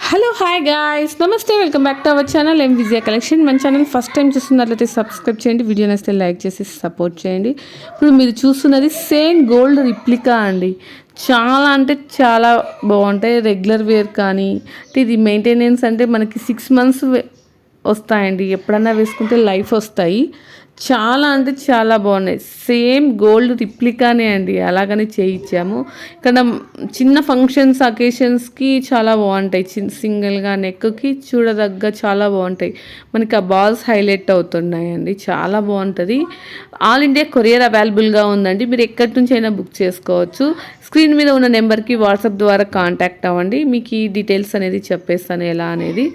Hello hi guys, నమస్తే, welcome back to our channel M Vijaya collection. మన channel first time చూస్తున్నట్లయితే subscribe చేయండి, video నచ్చితే like చేసి సపోర్ట్ చేయండి. ఇప్పుడు మీరు చూస్తున్నది సేమ్ గోల్డ్ రిప్లికా అండి. చాలా అంటే చాలా బాగుంటాయి. రెగ్యులర్ వేర్ కానీ ఇది మెయింటెనెన్స్ అంటే మనకి 6 months వస్తాయండి. ఎప్పుడన్నా వేసుకుంటే లైఫ్ వస్తాయి. చాలా అంటే చాలా బాగున్నాయి. సేమ్ గోల్డ్ రిప్లికానే అండి, అలాగనే చేయించాము. ఇక్కడ చిన్న ఫంక్షన్స్ అకేషన్స్కి చాలా బాగుంటాయి. సింగిల్గా నెక్కి చూడదగ్గ చాలా బాగుంటాయి. మనకి ఆ బాల్స్ హైలైట్ అవుతున్నాయండి, చాలా బాగుంటుంది. ఆల్ ఇండియా కొరియర్ అవైలబుల్గా ఉందండి. మీరు ఎక్కడి నుంచి అయినా బుక్ చేసుకోవచ్చు. స్క్రీన్ మీద ఉన్న నెంబర్కి వాట్సాప్ ద్వారా కాంటాక్ట్ అవ్వండి. మీకు ఈ డీటెయిల్స్ అనేది చెప్పేస్తాను ఎలా అనేది.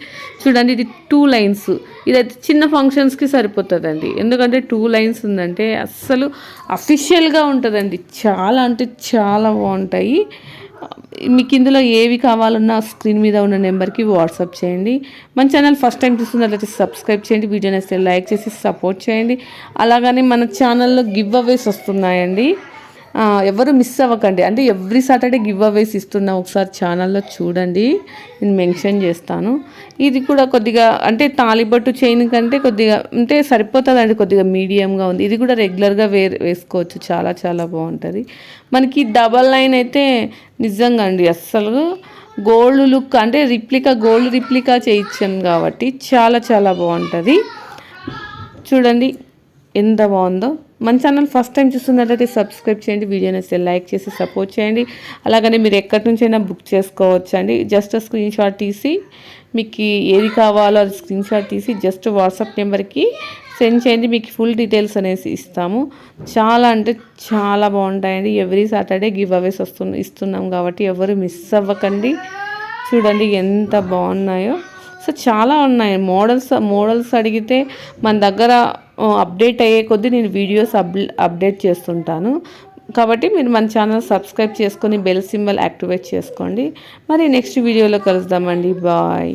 చూడండి, ఇది 2 lines. ఇదైతే చిన్న ఫంక్షన్స్కి సరిపోతుందండి. ఎందుకంటే 2 lines ఉందంటే అస్సలు అఫీషియల్గా ఉంటుందండి. చాలా అంటే చాలా బాగుంటాయి. మీకు ఇందులో ఏవి కావాలన్నా స్క్రీన్ మీద ఉన్న నెంబర్కి వాట్సాప్ చేయండి. మన ఛానల్ ఫస్ట్ టైం చూస్తున్నట్లయితే సబ్స్క్రైబ్ చేయండి, వీడియో నచ్చితే లైక్ చేసి సపోర్ట్ చేయండి. అలాగని మన ఛానల్లో గివ్ అవేస్ వస్తున్నాయండి, ఎవరు మిస్ అవ్వకండి. అంటే ఎవ్రీ సాటర్డే గివ్ అవేస్ ఇస్తున్నా, ఒకసారి ఛానల్లో చూడండి, నేను మెన్షన్ చేస్తాను. ఇది కూడా కొద్దిగా అంటే తాలిబట్టు చైన్ కంటే కొద్దిగా అంటే సరిపోతుందండి, కొద్దిగా మీడియంగా ఉంది. ఇది కూడా రెగ్యులర్గా వేసుకోవచ్చు, చాలా చాలా బాగుంటుంది. మనకి డబల్ లైన్ అయితే నిజంగా అండి అస్సలు గోల్డ్ లుక్ అంటే గోల్డ్ రిప్లికా చేయించాం కాబట్టి చాలా చాలా బాగుంటుంది. చూడండి ఎంత బాగుందో. మన ఛానల్ ఫస్ట్ టైం చూస్తున్నట్లయితే సబ్స్క్రైబ్ చేయండి, వీడియో నచ్చితే లైక్ చేసి సపోర్ట్ చేయండి. అలాగనే మీరు ఎక్కడి నుంచైనా బుక్ చేసుకోవచ్చు అండి. జస్ట్ స్క్రీన్ షాట్ తీసి మీకు ఏది కావాలో అది స్క్రీన్ షాట్ తీసి జస్ట్ వాట్సాప్ నెంబర్కి సెండ్ చేయండి, మీకు ఫుల్ డీటెయిల్స్ అనేసి ఇస్తాము. చాలా అంటే చాలా బాగుంటాయండి. ఎవ్రీ సాటర్డే గివ్ అవేస్ ఇస్తున్నాం కాబట్టి ఎవరు మిస్ అవ్వకండి. చూడండి ఎంత బాగున్నాయో. సో చాలా ఉన్నాయి మోడల్స్ అడిగితే మన దగ్గర అప్డేట్ అయ్యే కొద్దీ నేను వీడియోస్ అప్డేట్ చేస్తుంటాను. కాబట్టి మీరు మన ఛానల్ సబ్స్క్రైబ్ చేసుకొని బెల్ సింబల్ యాక్టివేట్ చేసుకోండి. మరి నెక్స్ట్ వీడియోలో కలుద్దామండి. బాయ్.